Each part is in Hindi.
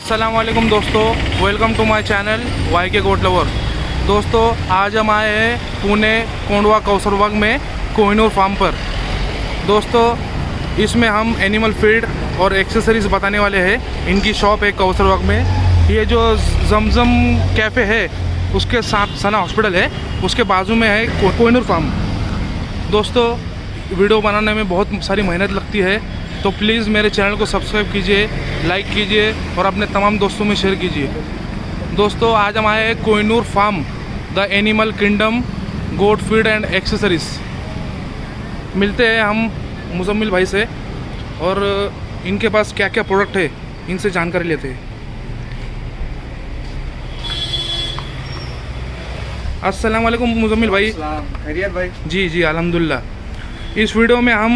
अस्सलामुअलैकुम दोस्तों, welcome to my channel Y K goat lover. दोस्तों, आज हम आए हैं पुणे कोंडवा कौसरबाग में कोहिनूर फार्म पर। दोस्तों, इसमें हम एनिमल फीड और एक्सेसरीज़ बताने वाले हैं। इनकी शॉप है कौसरबाग में। ये जो जमजम कैफ़े है उसके साथ सना हॉस्पिटल है, उसके बाजू में है कोहिनूर फार्म। दोस्तों, वीडियो बनाने में बहुत सारी मेहनत लगती है, तो प्लीज़ मेरे चैनल को सब्सक्राइब कीजिए, लाइक कीजिए और अपने तमाम दोस्तों में शेयर कीजिए। दोस्तों, आज हम आए हैं Kohinoor farm, the animal kingdom, goat feed and accessories. मिलते हैं हम मुजम्मिल भाई से और इनके पास क्या क्या प्रोडक्ट है इनसे जानकारी लेते हैं। अस्सलाम वालेकुम मुजम्मिल भाई। खैरियत भाई? जी जी अल्हम्दुलिल्लाह। इस वीडियो में हम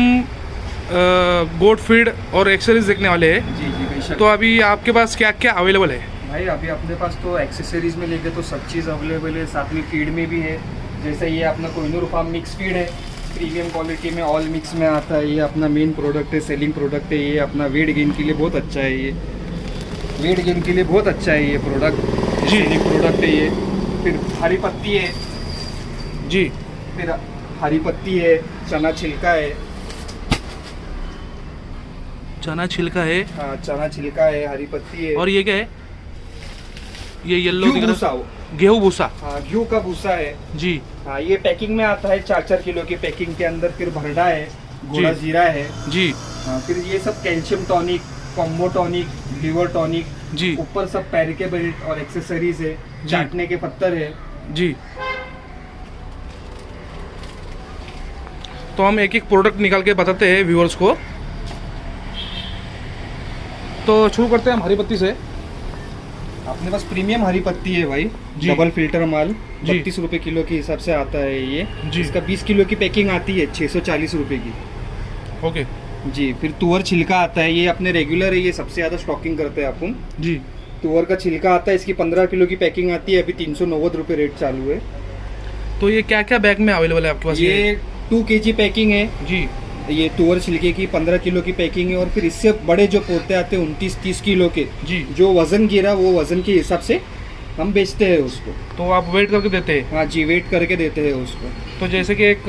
गोट फीड और एक्सेसरीज देखने वाले हैं। जी जी बेशक। तो अभी आपके पास क्या क्या अवेलेबल है? भाई अभी अपने पास तो एक्सेसरीज में लेके तो सब चीज़ अवेलेबल है, साथ में फीड में भी है। जैसे ये अपना कोहिनूर फार्म मिक्स फीड है, प्रीमियम क्वालिटी में ऑल मिक्स में आता है। ये अपना मेन प्रोडक्ट है, सेलिंग प्रोडक्ट है। ये अपना वेट गेन के लिए बहुत अच्छा है। ये वेट गेन के लिए बहुत अच्छा है ये प्रोडक्ट। जी। सेलिंग प्रोडक्ट है ये। फिर हरी पत्ती है। जी। फिर हरी पत्ती है, चना छिलका है। चना छिलका है। हाँ, चना छिलका है, हरी पत्ती है। और ये क्या है? ये येलो गेहूं दिख रहा भूसा है। हो। गेहूं भूसा। हाँ, गेहूं का भूसा है। जी। हाँ, ये पैकिंग में आता है 4-4 किलो की पैकिंग के अंदर। फिर भरडा है, घोड़ा जीरा है। जी। हाँ, फिर ये सब calcium tonic, combo tonic, liver tonic. जी। ऊपर सब पैरिके बेल्ट और एक्सेसरीज है, चाटने के पत्थर है। जी। तो हम एक एक प्रोडक्ट निकाल के बताते हैं व्यूअर्स को। तो शुरू करते हैं हम हरी पत्ती से। अपने पास प्रीमियम हरी पत्ती है भाई, जी। डबल फिल्टर माल। जी। 32 रुपए किलो के हिसाब से आता है ये। जी। इसका 20 किलो की पैकिंग आती है 640 रुपए की। ओके। जी। फिर तुअर छिलका आता है, ये अपने रेगुलर है, ये सबसे ज़्यादा स्टॉकिंग करते हैं अपन। जी। तुअर का छिलका आता है, इसकी 15 किलो की पैकिंग आती है। अभी 390 रुपये रेट चालू है। तो ये क्या क्या बैग में अवेलेबल है आपके पास? ये 2 kg पैकिंग है। जी। ये तुअर छिलके की 15 किलो की पैकिंग है। और फिर इससे बड़े जो पोते आते हैं 29-30 किलो के, जी। जो वजन गिरा वो वजन के हिसाब से हम बेचते हैं उसको। तो आप वेट करके देते हैं? हाँ जी, वेट करके देते हैं उसको। तो जैसे कि एक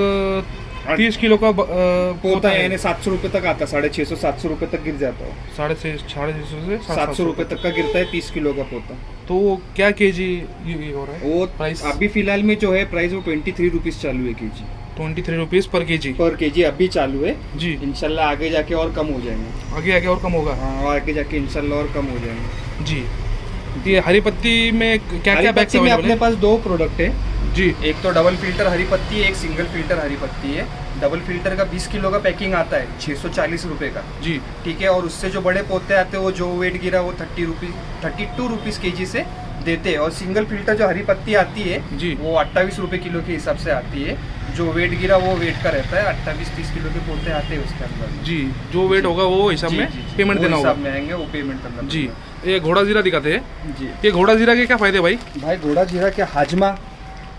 30 किलो का पोता है, यानी 700 रुपये तक आता है। 650-700 रुपये तक गिर जाता है। 650 से 700 रुपये तक का गिरता है 30 किलो का पोता। तो वो क्या केजी ये हो रहा है? वो प्राइस अभी फिलहाल में जो है प्राइस वो 23 रुपीज़ चालू है केजी। 23 रुपीज़ पर केजी। पर केजी अभी चालू है। जी। इंशाल्लाह आगे जाके और कम हो जाएंगे। आगे आगे और कम होगा। हाँ, आगे जाके इंशाल्लाह और कम हो जाएंगे। जी। ये हरी पत्ती में क्या हरी क्या बैग पत्ती में अवेलेबल अपने है? पास 2 प्रोडक्ट है। जी। एक तो डबल फिल्टर हरी पत्ती है, एक सिंगल फिल्टर हरी पत्ती है। डबल फिल्टर का 20 किलो का पैकिंग आता है 640 रुपये का। जी। ठीक है। और उससे जो बड़े पोते आते हैं वो जो वेट गिरा वो 32 रुपीज़ केजी से देते हैं। और सिंगल फिल्टर जो हरी पत्ती आती है जी। वो 28 रुपये किलो के हिसाब से आती है। जो वेट गिरा वो वेट का रहता है। 28-30 किलो के पोते आते हैं उसके अंदर। जी। जो वेट होगा वो हिसाब जी, में जी, जी। पेमेंट वो देना हिसाब होगा। में आएंगे, वो पेमेंट करना जी। पड़ेगा। ये घोड़ा जीरा दिखाते हैं। जी। ये घोड़ा जीरा के क्या फायदे भाई? भाई घोड़ा जीरा के हाजमा,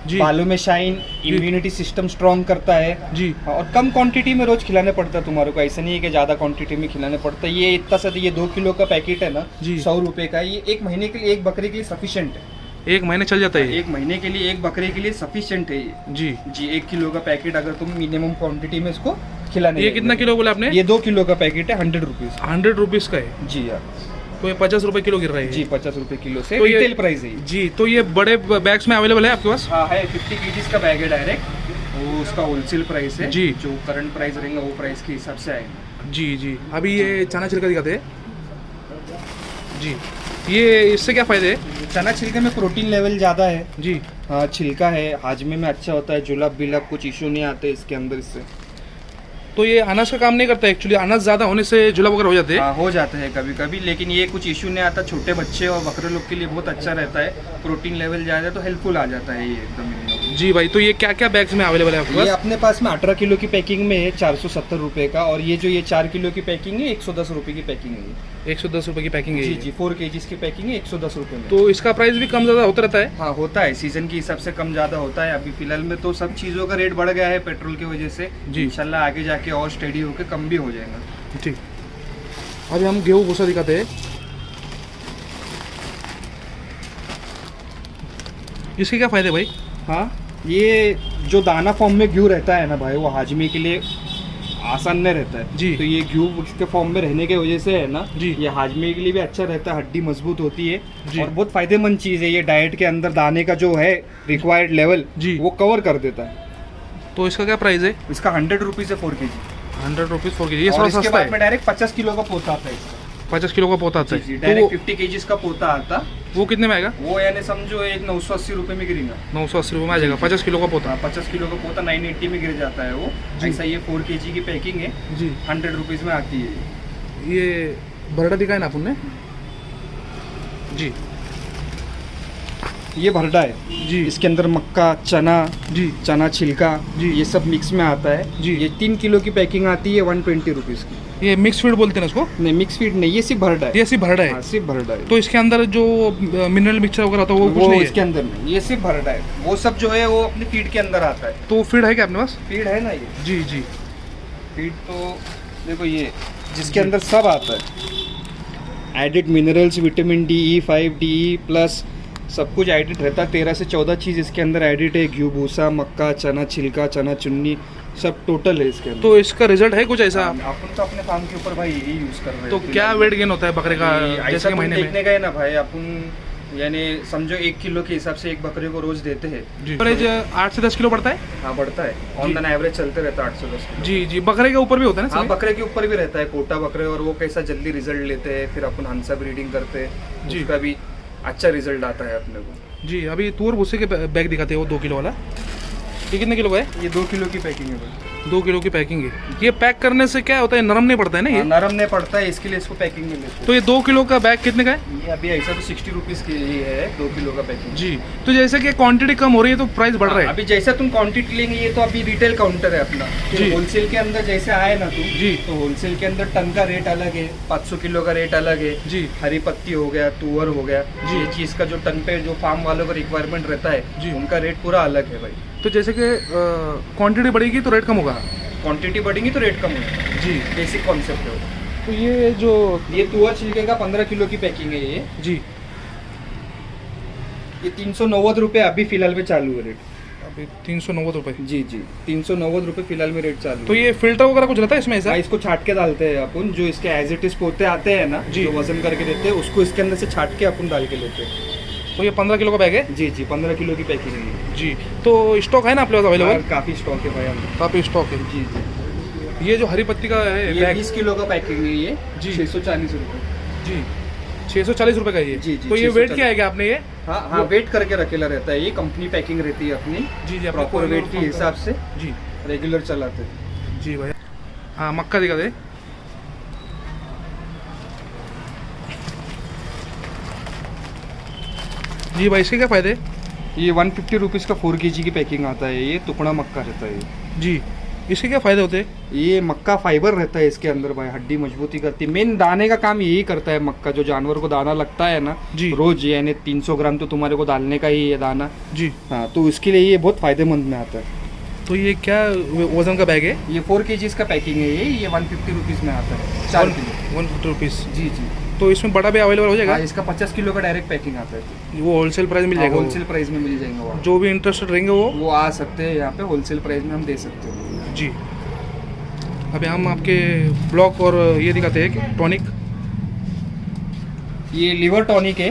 जी। बालों में शाइन, इम्यूनिटी सिस्टम स्ट्रॉन्ग करता है। जी। और कम क्वांटिटी में रोज खिलाने पड़ता है तुम्हारे को। ऐसा नहीं है कि ज़्यादा क्वांटिटी में खिलाने पड़ता है। ये इतना सा ये 2 किलो का पैकेट है ना, जी। 100 रुपये का। ये 1 महीने के लिए, एक बकरे के लिए सफिशिएंट है। 1 महीने चल जाता है? 1 महीने के लिए एक बकरे के लिए सफिशिएंट है ये। जी। जी। 1 किलो का पैकेट अगर तुम मिनिमम क्वांटिटी में इसको खिलाने। ये कितना किलो बोला आपने? ये 2 किलो का पैकेट है, 100 रुपीज़। 100 रुपीज़ का है? जी यार। तो ये 50 रुपये किलो गिर रहा है? जी, 50 रुपये किलो से तो ये रिटेल प्राइस है ये। जी। तो ये बड़े बैग्स में अवेलेबल है आपके पास? हाँ है, 50 kg का बैग है डायरेक्ट। वो उसका होलसेल प्राइस है जी। जो करंट प्राइस रहेगा वो प्राइस के हिसाब से आएगा। जी जी। अभी ये चना छिलका दिखाते हैं जी, ये इससे क्या फ़ायदे है? चना छिलके में प्रोटीन लेवल ज़्यादा है। जी। छिलका है, हाजमे में अच्छा होता है, जुलाब बिलाब कुछ इशू नहीं आते इसके अंदर इससे। तो ये अनाज का काम नहीं करता एक्चुअली, अनाज ज़्यादा होने से जुलाब वगैरह हो जाते हैं। हाँ हो जाता है कभी कभी, लेकिन ये कुछ इशू नहीं आता। छोटे बच्चे और बकरे लोग के लिए बहुत अच्छा रहता है, प्रोटीन लेवल ज़्यादा है तो हेल्पफुल आ जाता है ये एकदम। जी भाई, तो ये क्या क्या बैग्स में अवेलेबल है आपके ये पास? अपने पास में 18 किलो की पैकिंग में है 470 रुपये का, और ये जो ये 4 किलो की पैकिंग है 110 रुपये की पैकिंग है। 110 रुपये की पैकिंग है जी ये। जी, 4 kg की पैकिंग है 110 रुपये में। तो इसका प्राइस भी कम ज़्यादा होता रहता है? हाँ होता है, सीजन के हिसाब से कम ज़्यादा होता है। अभी फिलहाल में तो सब चीज़ों का रेट बढ़ गया है पेट्रोल की वजह से। जी। इंशाल्लाह आगे जाके और स्टडी होकर कम भी हो जाएगा। ठीक। अभी हम गेहूँ भूसा दिखाते हैं। इसके क्या फ़ायदे भाई? हाँ, ये जो दाना फॉर्म में घी रहता है ना भाई, वो हाजमे के लिए आसान नहीं रहता है जी। तो ये घी के फॉर्म में रहने की वजह से है ना जी। ये हाजमे के लिए भी अच्छा रहता है, हड्डी मजबूत होती है जी। और बहुत फायदेमंद चीज़ है। ये डाइट के अंदर दाने का जो है रिक्वायर्ड लेवल जी। वो कवर कर देता है। तो इसका क्या प्राइस है? इसका 100 रुपीज़ है 4 kg। 100 rupees 4 kg। ये और थोड़ा इसके सस्ता बाद में है। डायरेक्ट 50 किलो का पोता आता है इसका। 50 किलो का पोता आता जी, है। तो डायरेक्ट 50 kg का पोता आता, वो कितने में आएगा? वो यानी समझो एक 980 रुपये में गिरेगा। 980 रुपये में आ जाएगा 50 किलो का पोता। 50 किलो का पोता 980 में गिर जाता है वो। जी। ऐसा ये 4 kg की पैकिंग है, जी। 100 रुपीज़ में आती है। ये भरडा दिखाया ना अपन ने जी। ये भरडा है जी। इसके अंदर मक्का, चना, जी। चना छिलका जी। ये सब मिक्स में आता है। जी। ये 3 किलो की पैकिंग आती है 120 रुपीज़ की। ये मिक्स फीड बोलते हैं ना इसको? नहीं मिक्स फीड नहीं, ये सिर्फ भरडा है। ये सिर्फ भरडा हाँ, है। सिर्फ भरडा है। तो इसके अंदर जो मिनरल मिक्सचर वगैरह होता है वो कुछ वो नहीं इसके है? अंदर नहीं, ये सिर्फ भरडा है। वो सब जो है वो अपनी फीड के अंदर आता है। तो फीड है क्या अपने पास? फीड है ना ये जी जी। फीड, तो देखो ये जिसके अंदर सब आता है, added minerals, vitamin DE5, DE plus सब कुछ एडिड रहता है। 13 से 14 चीज़ इसके अंदर एडिड है। घी, भूसा, मक्का, चना छिलका, चना चुन्नी सब टोटल है इसके अंदर। तो इसका रिजल्ट है कुछ ऐसा? अपन तो अपने फार्म के ऊपर भाई यही यूज़ कर रहे हैं। तो क्या वेट गेन होता है बकरे का ऐसा जैसे कि तुम महीने में? देखने गए ना भाई, अपन यानी समझो 1 किलो के हिसाब से एक बकरे को रोज देते हैं। जी। एवरेज 8 से 10 किलो बढ़ता है? हाँ बढ़ता है, ऑन एन एवरेज चलते रहता है 8 से 10 किलो। जी जी। बकरे के ऊपर भी होता है ना? हाँ सभी? बकरे के ऊपर भी रहता है, कोटा बकरे, और वो कैसा जल्दी रिजल्ट लेते हैं। फिर अपन हंसा ब्रीडिंग करते हैं, जी। उसका भी अच्छा रिजल्ट आता है अपने को। जी। अभी तूर भूसे के बैग दिखाते हैं वो 2 किलो वाला। ये कितने किलो का है? ये 2 किलो की पैकिंग है भाई। 2 किलो की पैकिंग है। ये पैक करने से क्या होता है, नरम नहीं पड़ता है ना ये? हाँ, नरम नहीं पड़ता है, इसके लिए इसको पैकिंग में लेते तो ये 2 किलो का बैग कितने का है? हैं। ये अभी ऐसा तो 60 रुपीज़ की ही है 2 किलो का पैकिंग। जी। तो जैसे कि क्वांटिटी कम हो रही है तो प्राइस बढ़ रहा है? अभी जैसा तुम क्वांटिटी लेंगे, ये तो अभी रिटेल काउंटर है अपना। जी। होलसेल के अंदर जैसे आए ना तुम, जी। तो होलसेल के अंदर टन का रेट अलग है, 500 किलो का रेट अलग है। जी। हरी पत्ती हो गया, तुअर हो गया, जी। ये चीज़ का जो टन पे जो फार्म वालों का रिक्वायरमेंट रहता है, जी। उनका रेट पूरा अलग है भाई। तो जैसे कि क्वांटिटी बढ़ेगी तो रेट कम होगा? क्वांटिटी बढ़ेगी तो रेट कम होगा। जी। बेसिक कॉन्सेप्ट है वो। तो ये जो ये तुअर छिलके का 15 किलो की पैकिंग है ये। जी। ये 390 रुपये अभी फिलहाल में चालू है रेट। अभी 390 रुपये। जी जी, 390 रुपये फिलहाल में रेट चालू तो है। ये फिल्टर वगैरह कुछ रहता है इसमें ऐसा? हाँ, इसको छाट के डालते हैं अपन, जो इसके एज इट इज पोते आते हैं ना, जी। जो वजन करके देते हैं, उसको इसके अंदर से छाट के अपन डाल के लेते हैं। तो ये 15 किलो का बैग है? जी जी, 15 किलो की पैकिंग है। जी। तो स्टॉक है ना अपने पास अवेलेबल? काफ़ी स्टॉक है भाई हमारे। काफ़ी स्टॉक है। जी जी, ये जो हरी पत्ती का है ये बैग? 20 किलो का पैकिंग है ये। जी। 640 रुपये। जी। 640 रुपये का ये? जी, जी, तो ये वेट 640 क्या आएगा आपने ये? हाँ हाँ, वेट करके रखेला रहता है ये। कंपनी पैकिंग रहती है अपनी, जी जी। प्रॉपर वेट के हिसाब से जी। रेगुलर चलाते हैं। जी भाई। हाँ, मक्का दिखा दे। जी भाई, इसके क्या फ़ायदे? ये 150 रुपीज़ का 4 kg की पैकिंग आता है। ये टुकड़ा मक्का रहता है ये। जी। इसके क्या फ़ायदे होते हैं? ये मक्का फाइबर रहता है इसके अंदर भाई, हड्डी मजबूती करती है। मेन दाने का काम यही करता है मक्का। जो जानवर को दाना लगता है ना जी। रोज, यानी 300 ग्राम तो तुम्हारे को डालने का ही है दाना। जी। हाँ, तो उसके लिए ये बहुत फायदेमंद में आता है। तो ये क्या वजन का बैग है? ये 4 kg का पैकिंग है ये 150 रुपीज़ में आता है 4 किलो। 150 रुपीज़। जी जी। तो इसमें बड़ा भी अवेलेबल हो जाएगा? हाँ, इसका 50 किलो का डायरेक्ट पैकिंग आता है। वो होलसेल प्राइस मिल जाएगा? होलसेल प्राइस में मिल जाएंगे वो। जो भी इंटरेस्टेड रहेंगे वो आ सकते हैं यहाँ पे, होलसेल प्राइस में हम दे सकते हैं। जी। अभी हम आपके ब्लॉक और ये दिखाते हैं कि टॉनिक। ये लीवर टॉनिक है,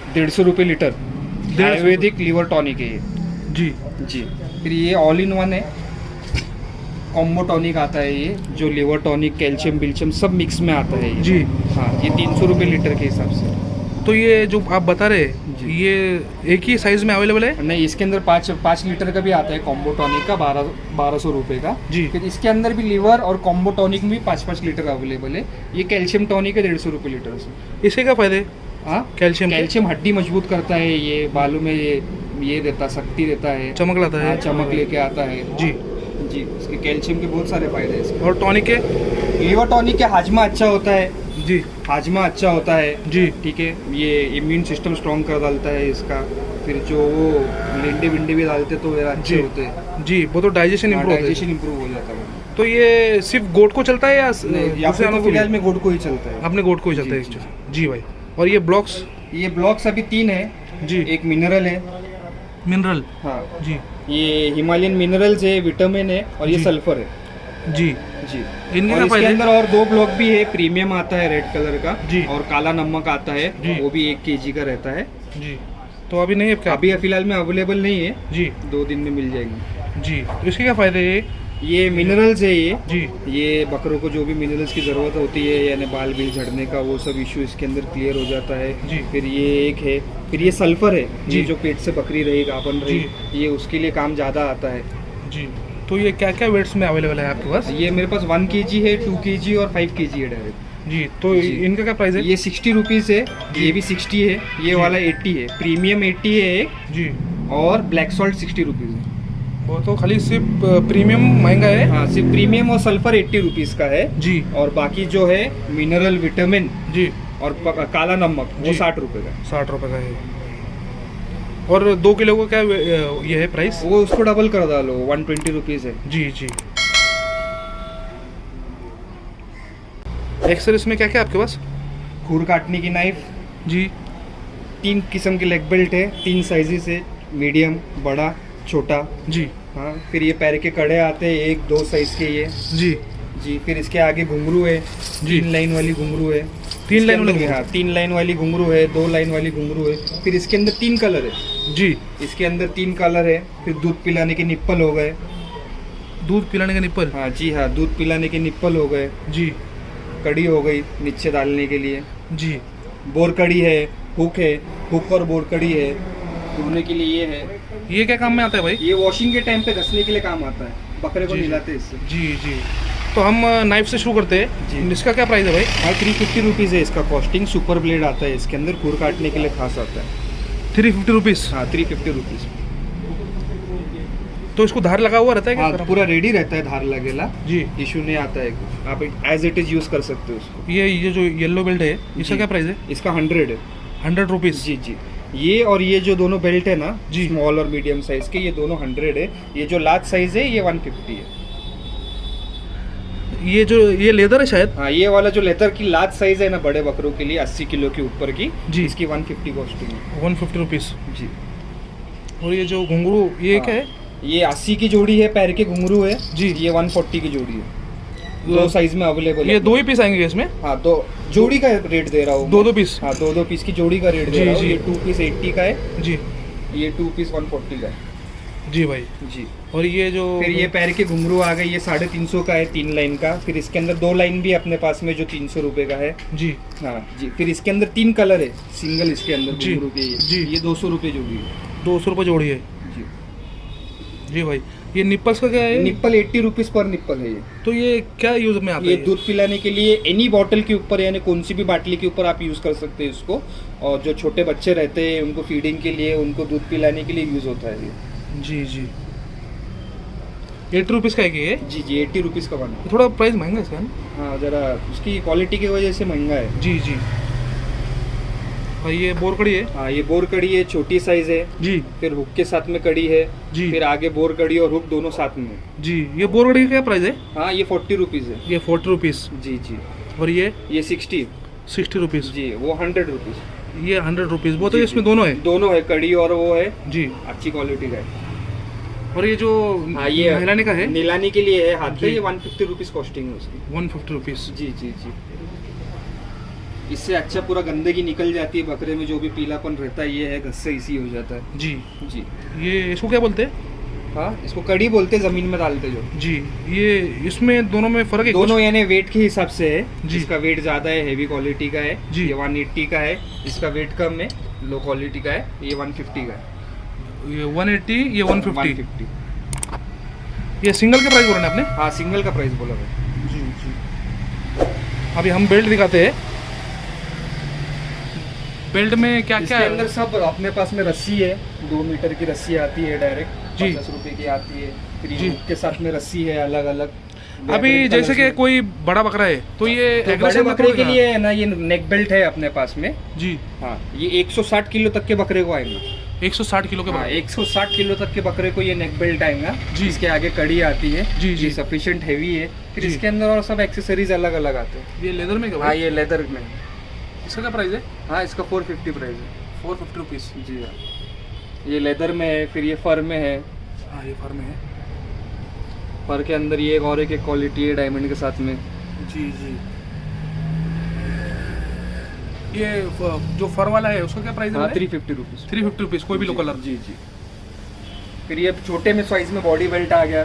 150 रुपये लीटर। 150 आयुर्वेदिक लीवर टॉनिक है ये। जी। जी। फिर ये ऑल इन वन है, कॉम्बो टॉनिक आता है ये, जो लिवर टॉनिक कैल्शियम बिल्शियम सब मिक्स में आता है ये। जी। हाँ, ये 300 रुपये लीटर के हिसाब से। तो ये जो आप बता रहे जी। ये एक ही साइज में अवेलेबल है? नहीं, इसके अंदर 5 लीटर का भी आता है कॉम्बो टॉनिक का, 1200 रुपये का। जी। फिर इसके अंदर भी लिवर और कॉम्बो टॉनिक में भी 5 लीटर अवेलेबल है। ये कैल्शियम टॉनिक है 150 रुपये लीटर से। इसके क्या फायदे? हाँ, कैल्शियम कैल्शियम हड्डी मजबूत करता है, ये बालों में ये देता, शक्ति देता है, चमक लाता हाँ, है। चमक लेके आता है जी। जी। इसके कैल्शियम के बहुत सारे फायदे हैं इसके। और टॉनिक के? लिवर टॉनिक के हाजमा अच्छा होता है। जी। हाजमा अच्छा होता है। जी। ठीक है, ये इम्यून सिस्टम स्ट्रॉन्ग कर डालता है इसका। फिर जो वो लेंडे विंडे भी डालते तो ये अच्छे जी। होते हैं। जी, वो तो डाइजेशन इंप्रूव होता है। डाइजेशन इंप्रूव हो जाता है। तो ये सिर्फ गोट को चलता है या या फिर तो फिलहाल में गुड़ को ही चलता है। अपने गोट को ही चलता है? जी, जी भाई। और ये ब्लॉक्स? ये ब्लॉक्स अभी 3 है। जी। एक मिनरल है। मिनरल? हाँ जी। ये हिमालयन मिनरल्स है, विटामिन है, और ये जी। सल्फर है। जी। जी। इनके और क्या इसके फायदे? अंदर और 2 ब्लॉक भी है। प्रीमियम आता है रेड कलर का। जी। और काला नमक आता है, जी। वो भी 1 kg का रहता है। जी। तो अभी नहीं है क्या? अभी फिलहाल में अवेलेबल नहीं है। जी। 2 दिन में मिल जाएंगे। जी। तो इसके क्या फायदे है? ये मिनरल्स है ये। जी। ये बकरों को जो भी मिनरल्स की ज़रूरत होती है, यानी बाल बिल झड़ने का, वो सब इशू इसके अंदर क्लियर हो जाता है। जी। फिर ये एक है। फिर ये सल्फर है, जी। ये जो पेट से बकरी रही, गाभन रही, ये उसके लिए काम ज़्यादा आता है। जी। तो ये क्या क्या वेट्स में अवेलेबल है आपके पास? ये मेरे पास 1 kg है, 2 kg और 5 kg है डायरेक्ट। जी। तो जी। इनका क्या प्राइस है? ये 60 रुपीज़ है, ये भी 60 है, ये वाला 80 है, प्रीमियम 80 है एक, जी। और ब्लैक सॉल्ट 60 रुपीज़ है। वो तो खाली सिर्फ प्रीमियम महंगा है? हाँ, सिर्फ प्रीमियम और सल्फर 80 रुपीज़ का है। जी। और बाकी जो है मिनरल, विटामिन जी। और काला नमक, वो जी। 60 रुपये का है। 60 रुपये का है। और 2 किलो का क्या ये है प्राइस? वो उसको डबल कर डालो, 120 रुपीज़ है। जी। जी। एक्सेसरीज में क्या क्या आपके पास? खूर काटने की नाइफ। जी। 3 किस्म के लेग बेल्ट है, 3 साइजेस है, मीडियम, बड़ा, छोटा। जी। हाँ, फिर ये पैर के कड़े आते हैं 1-2 साइज के ये। जी। जी। फिर इसके आगे घुंघरू है, जी। 3 लाइन वाली घुंघरू है। 3 लाइन इसके वाली अंदर- हाँ, 3 लाइन वाली घुंघरू है, 2 लाइन वाली घुंघरू है। फिर इसके अंदर 3 कलर है। जी। इसके अंदर 3 कलर है। फिर दूध पिलाने के निप्पल हो गए। दूध पिलाने का निप्पल? हाँ जी, हाँ, दूध पिलाने के निप्पल हो गए। जी। कड़ी हो गई नीचे डालने के लिए। जी। बोर कड़ी है, हुक है, हुक और बोर कड़ी है। धोने के लिए ये है। ये क्या काम में आता है भाई? ये वॉशिंग के टाइम पे घसने के लिए काम आता है, बकरे को जी। नहलाते हैं इससे। जी। जी। तो हम नाइफ से शुरू करते हैं। जी। इसका क्या प्राइस है भाई? हाँ, 350 रुपीज़ है इसका कॉस्टिंग। सुपर ब्लेड आता है इसके अंदर, खूर काटने के लिए खास आता है। 350 रुपीज़? हाँ, 350 रुपीज़। तो इसको धार लगा हुआ रहता है हाँ, क्या? पूरा रेडी रहता है, धार लगेला, जी। इशू नहीं आता है कुछ। आप एज इट इज़ यूज़ कर सकते हो उसको। ये जो येलो बेल्ट है इसका जी। क्या प्राइस है? इसका 100 है। 100 रुपीज़? जी। जी। ये और ये जो दोनों बेल्ट है ना, जी। स्मॉल और मीडियम साइज के, ये दोनों 100 है। ये जो लार्ज साइज है ये 150 है। ये लेदर है शायद? हाँ, ये वाला जो लेदर की लार्ज साइज है ना, बड़े बकरों के लिए 80 किलो के ऊपर की, जी। इसकी 150 कॉस्टिंग है। 150 रुपीज़। जी। और ये जो घुंघरू ये हाँ। क्या है? ये 80 की जोड़ी है, पैर के घुंघरू है। जी। ये 140 की जोड़ी है। 2 साइज में अवेलेबल है। ये 2 ही पीस आएंगे इसमें? हाँ, 2 जोड़ी का रेट दे रहा हूँ। 2 पीस? हाँ, 2 पीस की जोड़ी का रेट जी, दे रहा हूँ। जी। ये 2 पीस 80 का है, जी। ये 2 पीस 140 का है। जी भाई। जी। और ये जो फिर ये पैर के घुंघरू आ गए, ये 350 का है, 3 लाइन का। फिर इसके अंदर 2 लाइन भी अपने पास में, जो 300 रुपये का है। जी। हाँ जी। फिर इसके अंदर 3 कलर है, सिंगल इसके अंदर जी। घुंघरू के। जी। ये 200 रुपये जोड़ी है। 200 रुपये जोड़ी है? जी। जी भाई। ये निप्पल्स का क्या है? निप्पल 80 रुपीज़ पर निप्पल है ये। तो ये क्या यूज में आता ये है? दूध पिलाने के लिए एनी बॉटल के ऊपर, यानी कौन सी भी बाटली के ऊपर आप यूज़ कर सकते हैं इसको। और जो छोटे बच्चे रहते हैं उनको फीडिंग के लिए, उनको दूध पिलाने के लिए यूज़ होता है ये। जी। जी। 80 रुपीज़ का है कि ये? जी। जी, 80 रुपीज़ का बना। थोड़ा प्राइस महंगा है इसका ना? हाँ, ज़रा उसकी क्वालिटी की वजह से महंगा है। जी। जी। और ये बोर कड़ी है? हाँ, ये बोर कड़ी है, छोटी साइज़ है। जी। फिर हुक के साथ में कड़ी है। जी। फिर आगे बोर कड़ी और हुक दोनों साथ में है। जी। ये बोर कड़ी का क्या प्राइस है? हाँ, ये 40 रुपीज़ है। ये 40 रुपीज़। जी। जी। और ये? ये 60 रुपीज़। जी। वो 100 रुपीज़। ये 100 रुपीज़। वो तो जी, इसमें जी। दोनों है? दोनों है, कड़ी और वो है, जी। अच्छी क्वालिटी का है। और ये जो हाँ, ये नहलाने का है? नीलानी के लिए है हाथ पे, जी। ये 150 रुपीज़ कॉस्टिंग है उसकी। 150 रुपीज़। जी। जी। जी। इससे अच्छा पूरा गंदगी निकल जाती है, बकरे में जो भी पीलापन रहता है, ये है घस से इसी हो जाता है। जी। जी। ये इसको क्या बोलते हैं? हाँ, इसको कड़ी बोलते हैं, जमीन में डालते जो। जी, ये इसमें दोनों में फ़र्क है कुछ? दोनों यानी वेट के हिसाब से है। जी। इसका वेट ज़्यादा है, हेवी क्वालिटी का है जी। ये 180 का है। इसका वेट कम है, लो क्वालिटी का है, ये 150 का है। ये 180, ये 150। 150। ये सिंगल के प्राइस बोल रहे हैं आपने? हाँ, सिंगल का प्राइस बोला मैं। जी जी। अभी हम बेल्ट दिखाते हैं। बेल्ट में क्या इसके क्या है? अंदर सब अपने पास में रस्सी है, 2 मीटर की रस्सी आती है डायरेक्ट, जी। 50 रुपए की आती है। फिर जी। ये हुक के साथ में रस्सी है अलग अलग। अभी जैसे कि कोई बड़ा बकरा है तो ये तो बड़े aggressive बकरे के पकड़ेगा? लिए है ना, ये नेक बेल्ट है अपने पास में। जी, हाँ, ये 160 किलो तक के बकरे को आएगा। 160 किलो के हाँ, बकरे। 160 किलो तक के बकरे को ये नेक बेल्ट आएगा। जी। इसके आगे कड़ी आती है। जी, जी। ये सफिशिएंट हैवी है। फिर जी। इसके अंदर और सब एक्सेसरीज अलग अलग आते हैं। ये लेदर में क्या हाँ, भाई? ये लेदर में। इसका क्या प्राइस है? हाँ, इसका 450 प्राइस है। 450 रुपीज़। जी हाँ, ये लेदर में है। फिर ये फर में है। हाँ, ये फर में है। फर के अंदर ये एक और एक क्वालिटी है डायमंड के साथ में। जी जी। ये जो फर वाला है उसका क्या प्राइस है? हाँ, 350 रुपीज़। 350 रुपीज़, कोई भी लो कलर। जी जी। फिर ये छोटे में साइज में बॉडी बेल्ट आ गया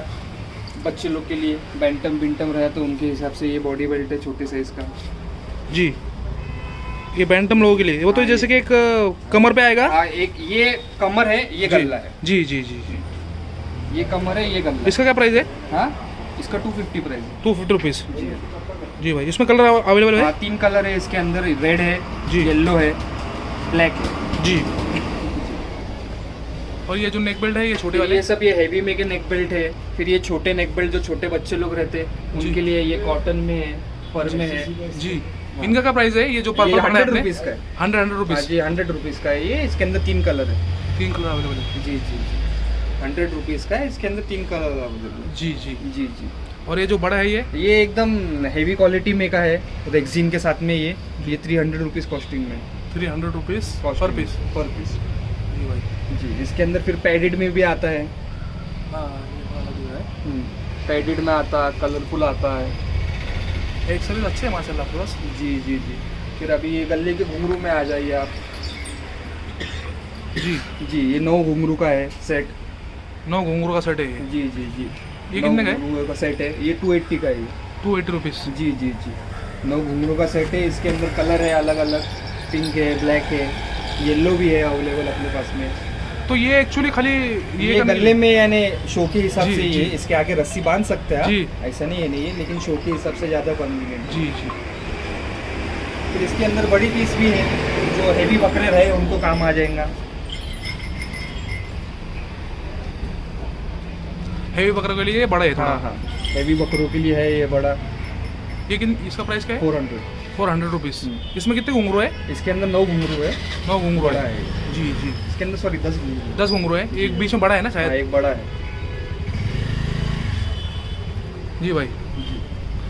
बच्चे लोग के लिए। बैंटम बिंटम रहा तो उनके हिसाब से ये बॉडी बेल्ट है छोटे साइज का। जी, ये बैंटम लोगों के लिए वो तो हाँ, जैसे कि एक कमर पे आएगा। हाँ, एक ये कमर है, ये जी। गल्ला है। जी जी जी जी। ये कमर है, ये गल्ला। इसका क्या प्राइस है? हाँ, इसका 250 प्राइस है। 250 रुपीज़। जी जी भाई, इसमें कलर अवेलेबल है? हाँ, 3 कलर है इसके अंदर। रेड है, जी। येलो है, ब्लैक है। जी। और ये जो नेक बेल्ट है ये छोटे फिर वाले? ये सब ये हैवी में के नेक बेल्ट है। फिर ये छोटे नेक बेल्ट जो छोटे बच्चे लोग रहते हैं जी। उनके लिए ये कॉटन में है, फर में है। जी। इनका क्या प्राइस है? ये जो पर्पल ये पकड़ा है 100 आपने? रुपीज़ का है। 100 हाँ रुपीज़। जी, 100 रुपीज़ का है ये। इसके अंदर 3 कलर है। 3 कलर अवेलेबल है। जी जी जी। 100 रुपीज़ का है, इसके अंदर 3 कलर अवेलेबल है। जी जी। जी जी। और ये जो बड़ा है ये एकदम हैवी क्वालिटी में का है, रेक्सिन के साथ में। ये 300 रुपीज़ कॉस्टिंग में। 300 रुपीज़ पर पीस। पर पीस। जी भाई। जी, इसके अंदर फिर पैडेड में भी आता है। हाँ, ये वाला जो है पैडेड में आता है, कलरफुल आता है। एक सर्विस अच्छे है माशाल्लाह आपके पास। जी जी जी। फिर अभी ये गले के घुंघरू में आ जाइए आप। जी जी, ये 9 घुंघरू का है सेट। 9 घुंघरू का सेट है ये। जी जी जी। ये 9 कितने का है? घुंघरू का सेट है, ये 280 का है ये। 280 रुपीज़। जी जी जी। 9 घुंघरू का सेट है। इसके अंदर कलर है अलग अलग, पिंक है, ब्लैक है, येलो भी है अवेलेबल अपने पास में। तो ये एक्चुअली खाली ये गले में यानी शो के हिसाब जी, से ये जी। इसके आगे रस्सी बांध सकते हैं जी। आप। ऐसा नहीं है, नहीं है, लेकिन शो के हिसाब से ज़्यादा कन्वीनियंट। जी जी। फिर इसके अंदर बड़ी पीस भी है, जो हैवी बकरे रहे उनको काम आ जाएगा। हेवी बकरों के लिए ये बड़ा है थोड़ा। हाँ हाँ, हैवी बकरों के लिए है ये बड़ा। ये इसका प्राइस क्या है? 400। 400 रुपीज़। इसमें कितने घुंघरू है? इसके अंदर 9 घुंघरू है। 9 घुंघरू बड़ा है। है। जी जी। इसके अंदर सॉरी 10 घुंघरू। 10 घुंघरू है, एक बीच में बड़ा है ना हाँ, शायद। एक बड़ा है। जी भाई।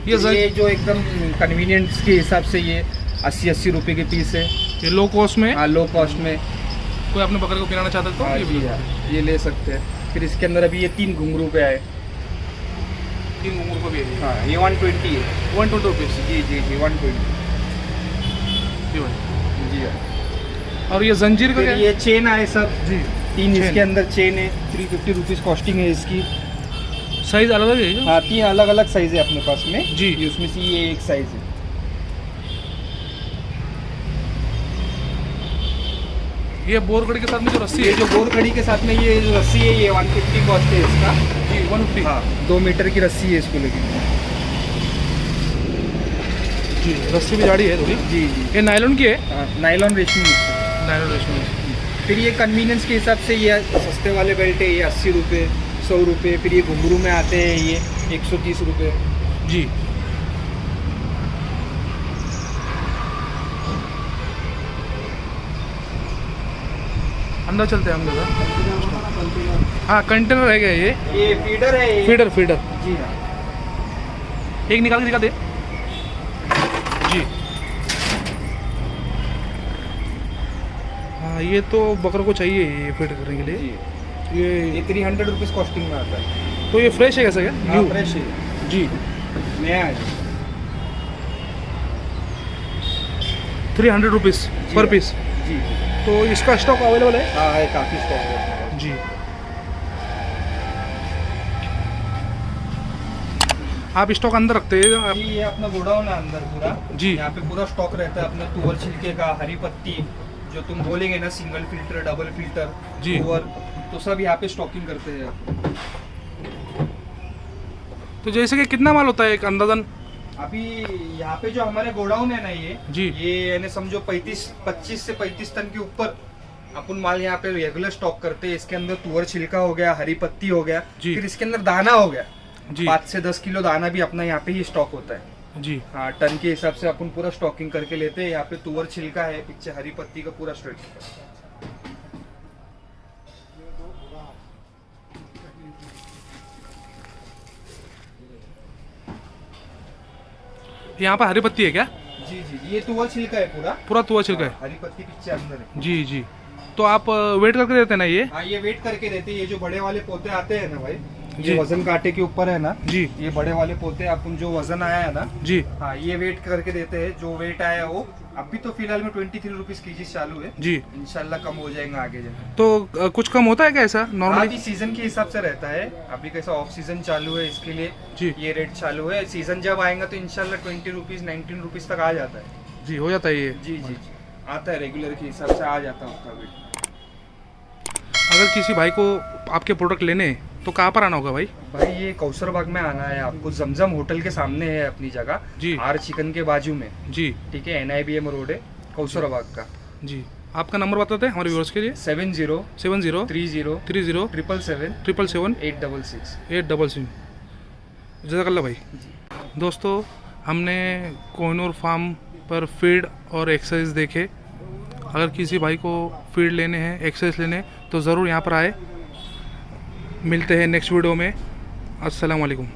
ये जो एकदम कन्वीनियंस के हिसाब से ये 80-80 रुपए के पीस है। ये लो कॉस्ट में हाँ, लो कॉस्ट में। कोई अपने बकरे को पिलाना चाहता है तो हाँ ये जी भी हाँ, ये ले सकते हैं। फिर इसके अंदर अभी ये 3 घुंघरू पे आए। 3 घुंघरू को भी है। हाँ, ये 120 है। 120 रुपीज़। जी जी जी, 120। जी भाई। जी हाँ। और ये जंजीर का फिर क्या है? ये चेन आए सब। जी। 3 चेन। इसके अंदर चेन है। 350 रुपीज़ कॉस्टिंग है इसकी। साइज अलग अलग है क्या? हाँ, 3 अलग अलग साइज है अपने पास में। जी। ये उसमें से ये एक साइज है। ये बोरगढ़ के साथ में जो रस्सी ये है जो गोर कड़ी के साथ में ये जो रस्सी है, ये 150 कॉस्ट है इसका। जी 150। हाँ, 2 मीटर की रस्सी है इसको लेकिन। जी, रस्सी भी जाड़ी है थोड़ी। जी जी। ये नायलॉन की है? हाँ, नायलॉन रेशमी मिक्स है। नायलॉन रेशमी। फिर ये कन्वीनियंस के हिसाब से ये सस्ते वाले बेल्ट है, ये 80 रुपये, 100 रुपये। फिर ये घुंघरू में आते हैं ये 130 रुपये। जी। अंदर चलते हैं हम लोग। हाँ, कंटेनर है क्या ये? फीडर है ये। Feeder feeder. जी हाँ। एक निकाल के दिखा दे। जी। हाँ, ये तो बकरों को चाहिए ये फीड करने के लिए। जी, ये ये 300 रुपीज़ कॉस्टिंग में आता है। तो ये फ्रेश है कैसे क्या? हाँ, न्यू? फ्रेश है, जी। नया है। 300 रुपीज़ जी पर हाँ। पीस। जी तो इसका स्टॉक अवेलेबल है? हाँ, है, काफ़ी स्टॉक है। जी। आप स्टॉक अंदर रखते हैं आप? ये अपना गोडाउन है अंदर पूरा जी। यहाँ पे पूरा स्टॉक रहता है अपना तुअर छिलके का, हरी पत्ती, जो तुम बोलेंगे ना सिंगल फिल्टर, डबल फिल्टर, जी। तुअर, तो सब यहाँ पे स्टॉकिंग करते हैं। तो जैसे कि कितना माल होता है एक अंदाजन? अभी यहाँ पे जो हमारे गोडाउन है ना जी। ये यानी समझो 25 से 35 टन के ऊपर अपन माल यहाँ पे रेगुलर स्टॉक करते हैं। इसके अंदर तुअर छिलका हो गया, हरी पत्ती हो गया, जी। फिर इसके अंदर दाना हो गया जी 5 से 10 किलो दाना भी अपना यहाँ पे ही स्टॉक होता है। जी। हाँ, टन के हिसाब से अपन पूरा स्टॉकिंग करके लेते हैं। यहाँ पे तुअर छिलका है, पीछे हरी पत्ती का पूरा स्टॉक। यहाँ पर हरी पत्ती है क्या? जी जी, ये तुअर छिलका है पूरा। पूरा तुअर छिलका है? हरी पत्ती पीछे अंदर है। जी जी। तो आप वेट करके देते हैं ना ये? हाँ, ये वेट करके देते हैं। ये जो बड़े वाले पोते आते हैं ना भाई, जी। ये वजन कांटे के ऊपर है ना जी। ये बड़े वाले पोते अपन जो वजन आया है ना, जी। हाँ, ये वेट करके देते हैं। जो वेट आया वो अभी तो फिलहाल में 23 रुपीज केजी चालू है। जी। इंशाल्लाह कम हो जाएगा आगे जाके। तो कुछ कम होता है क्या ऐसा नॉर्मली? अभी सीजन के हिसाब से रहता है। अभी कैसा ऑफ सीजन चालू है, इसके लिए जी। ये रेट चालू है। सीजन जब आएगा तो इंशाल्लाह 20 रुपीज 19 रुपीज तक आ जाता है। जी हो जाता है ये? जी जी, आता है रेगुलर के हिसाब से आ जाता है उसका वेट। अगर किसी भाई को आपके प्रोडक्ट लेने हैं, तो कहाँ पर आना होगा भाई? भाई ये कौसरबाग में आना है आपको। जमजम होटल के सामने है अपनी जगह, जी। आर चिकन के बाजू में। जी। ठीक है, NIBM रोड है कौसरबाग का। जी। आपका नंबर बताते हैं हमारे व्यूअर्स के लिए? 70 70 30 30 777 777 866। 866। जज़ाकल्लाह भाई। दोस्तों, हमने कोहिनूर फार्म पर फीड और एक्सरसाइज देखे। अगर किसी भाई को फीड लेने हैं, एक्सरसाइज लेने हैं, तो ज़रूर यहाँ पर आए। मिलते हैं नेक्स्ट वीडियो में। अस्सलाम वालेकुम।